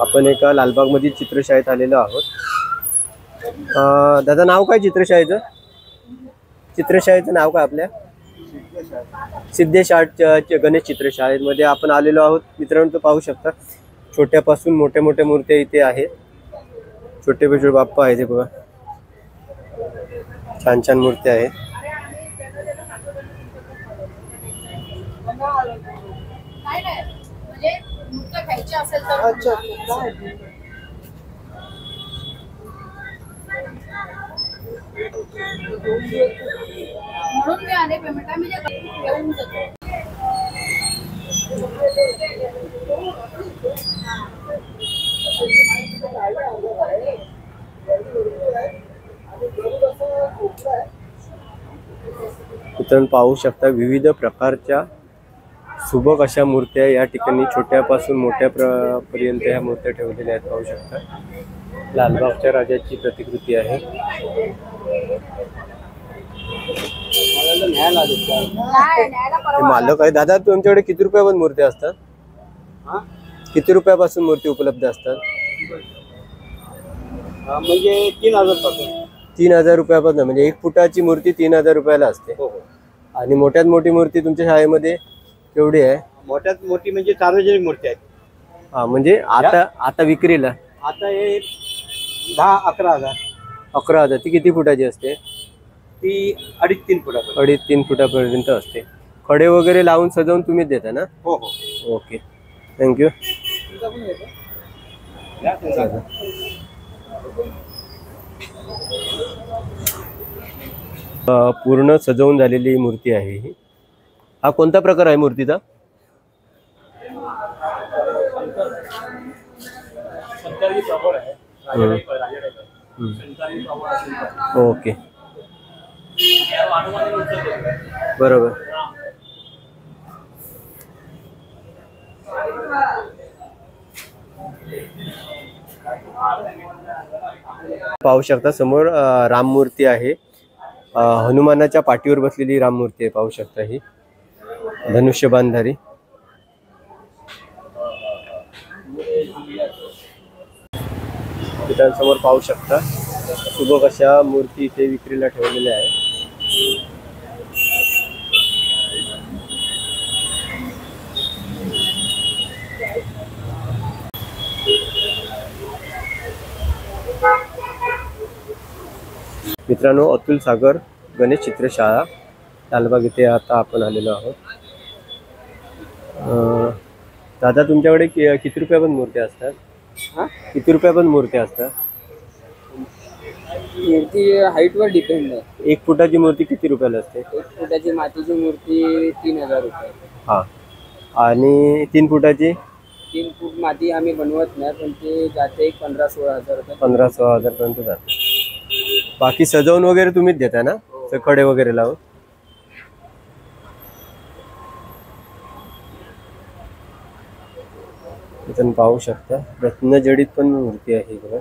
आपण एका लालबागमधील चित्रशाळेत आलेलो आहोत. दादा नाव काय चित्रशाळेचं? चित्रशाळेचं नाव काय आपल्या? सिद्धेश आर्ट गणेश चित्रशाळेमध्ये आपण आलेलो आहोत. मित्रांनो तो पाहू शकता छोट्यापासून मोठ्या मोठ्या मूर्त्या इथे आहेत. छोटे छोटे बाप्पा आहेत, बघा छान छान मूर्त्या आहेत. म्हणून मी आले पेमेंट मी घेऊन जातो. आपण पाहू शकता विविध प्रकारच्या सुबक अशा मूर्त्या या ठिकाणी छोट्यापासून मोठ्या पर्यंत ह्या मूर्त्या ठेवलेल्या आहेत. पाहू शकता लालबागच्या राजाची प्रतिकृती आहे. मालक आहे. दादा तुमच्याकडे किती रुपयापासून मूर्त्या असतात? किती रुपयापासून मूर्ती उपलब्ध असतात? म्हणजे 3000 पासून. 3000 रुपयापासून. म्हणजे 1 फुटाची मूर्ती 3000 रुपयाला असते. आणि मोठ्यात मोठी मूर्ती तुमच्या शाळेमध्ये केवढी आहे? मोठ्यात मोठी म्हणजे सार्वजनिक मूर्ती आहेत. हा म्हणजे आता विक्रीला आता हे 10-11 हजार. 11,000. ती किती फुटाची असते? ती 2.5-3 फुटापर्यंत. 2.5-3 फुटापर्यंत असते. खडे वगैरे लावून सजवून तुम्हीच देता ना? हो हो. Okay thank you. पूर्ण सजवून झालेली मूर्ती आहे ही. हा कोणता प्रकार आहे मूर्तीचा? ओके बरोबर. पाहू शकता समोर राम मूर्ती आहे. हनुमानाच्या पाठीवर बसलेली राम मूर्ती आहे. पाहू शकता ही धनुष्यबाणधारी. समोर पाहू शकता सुबक अशा मूर्ती इथे विक्रीला ठेवलेल्या आहेत. मित्रांनो अतुल सागर गणेश चित्रशाळा लालबाग इथे आता आपण आलेलो आहोत. दादा तुमच्याकडे किती रुपयापर्यंत मूर्त्या असतात? किती रुपयापर्यंत मूर्त्या असतात? मूर्ती हाईट वर डिपेंड आहे. 1 फुटाची मूर्ती किती रुपयाला असते? 1 फुटाची मातीची मूर्ती 3000 रुपये. हा आणि 3 फुटाची? 3 फूट माती आम्ही बनवत नाही, पण ते जाते 15-16 हजार रुपये. 15-16 हजार पर्यंत जाते. बाकी सजवून वगैरे तुम्हीच देता ना? खडे वगैरे लावून? इथून पाहू शकता रत्नजडित पण मूर्ती आहे बघा.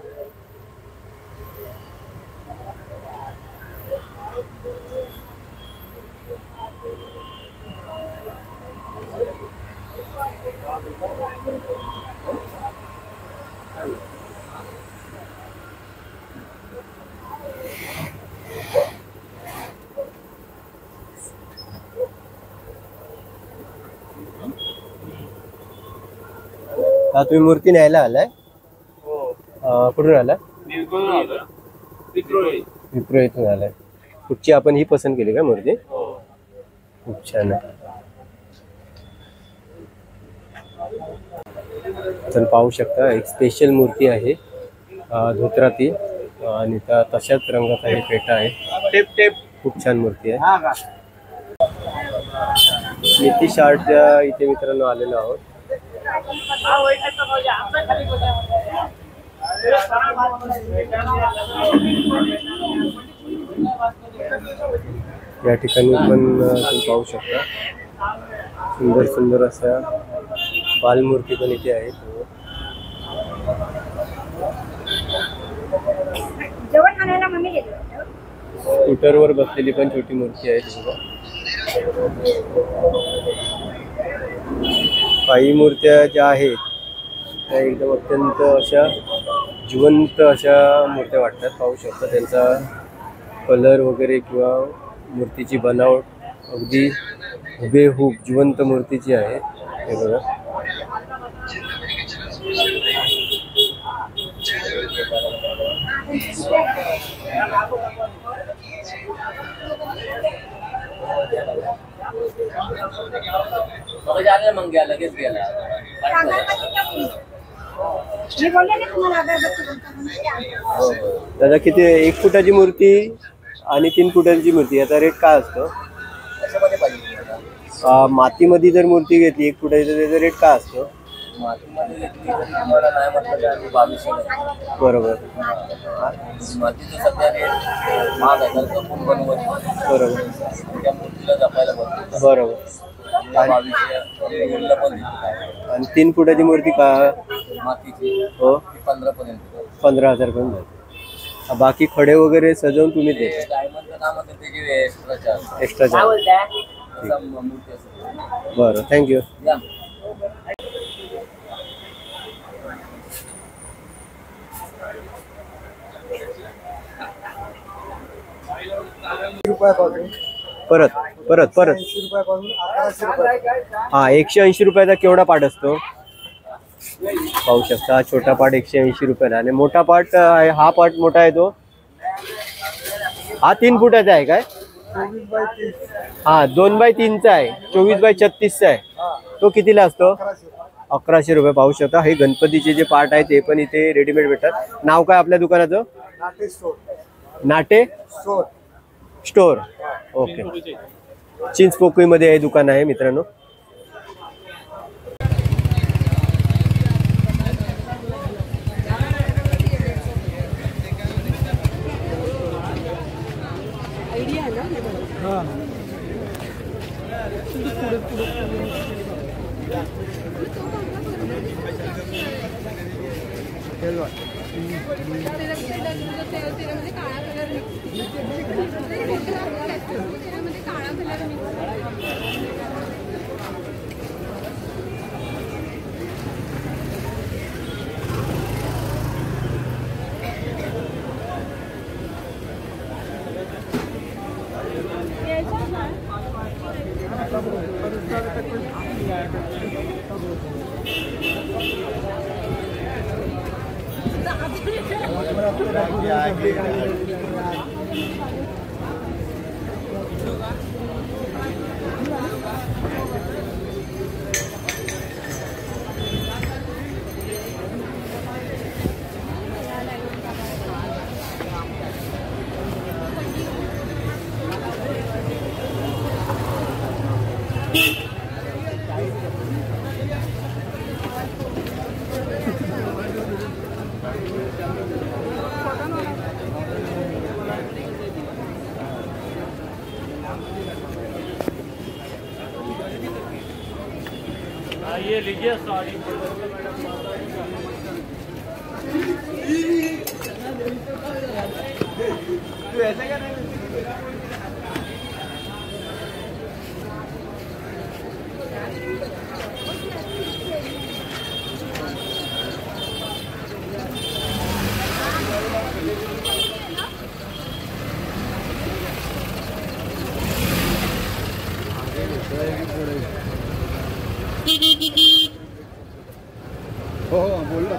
तुम्ही मूर्ती न्यायला आलाय? कुठून आला? विप्रो इथून आलाय. कुठची आपण ही पसंत केली का मूर्ती? खूप छान आहे. आपण पाहू शकता एक स्पेशल मूर्ती आहे धोत्राती आणि तशाच रंगाचा हे पेटा आहे. खूप छान मूर्ती आहे. नितीश आर्टच्या इथे मित्रांनो आलेलो आहोत. या ठिकाणी पण तुम्ही पाहू शकता सुंदर सुंदर अशा बालमूर्ती पण इथे आहेत. स्कूटरवर बसलेली पण छोटी मूर्ती आहे. काही मूर्त्या ज्या आहेत त्या एकदम अत्यंत अशा जिवंत अशा मूर्त्या वाटतात. पाहू शकता त्यांचा कलर वगैरे किंवा मूर्तीची बनावट अगदी हुबेहूब जिवंत मूर्तीची आहे. हे बघा. मग गेला लगेच गेला. मी बोलले ना तुम्हाला अगरबत्ती बोलताना. दादा किती 1 फुटाची मूर्ती आणि 3 फुटांची मूर्ती याचा रेट काय असतो? कशामध्ये पाहिजे? मातीमध्ये जर मूर्ती घेतली 1 फुटाची तर त्याचा रेट काय असतो? मातीमध्ये घेतली तर तुम्हाला नाही म्हटलं तर 2200. बरोबर मातीचं सध्या रेट महाग आहे तर जपून बनवत बरोबर त्या मूर्तीला जपायला बनवतो. बरोबर. 2200 पण देतो. आणि 3 फुटाची मूर्ती का मातीची हो 15 पर्यंत. 15,000 पर्यंत जाते. बाकी खडे वगैरे सजवून तुम्ही देता? डायमंडचं नाव म्हणतात त्याची एक्स्ट्रा चार्ज. Extra charge. मूर्ती असते. बरं थँक्यू. या. परत परत परत 80 रुपयापासून 1100 रुपये. हा 180 रुपयाचा केवढा पाट असतो? पाहू शकता. छोटा पाट 180 रुपयाला आणि मोठा पाट आहे. हा पाट मोठा आहे तो हा 3 फुटाचा आहे काय? 24 बाय 30. हा 2 बाय 3चा आहे. 24 बाय 36चा आहे. तो कितीला असतो? 1100 रुपये. पाहू शकता. हे गणपतीचे जे पार्ट आहे ते पण इथे रेडीमेड भेटतात. नाव काय आपल्या दुकानाचं? नाटे स्टोर. नाटे स्टोर. स्टोर. ओके. चिंचपोकळीमध्ये हे दुकान आहे मित्रांनो. ये लीजिए साड़ी। तू ऐसा क्या नहीं? हो बोल ना.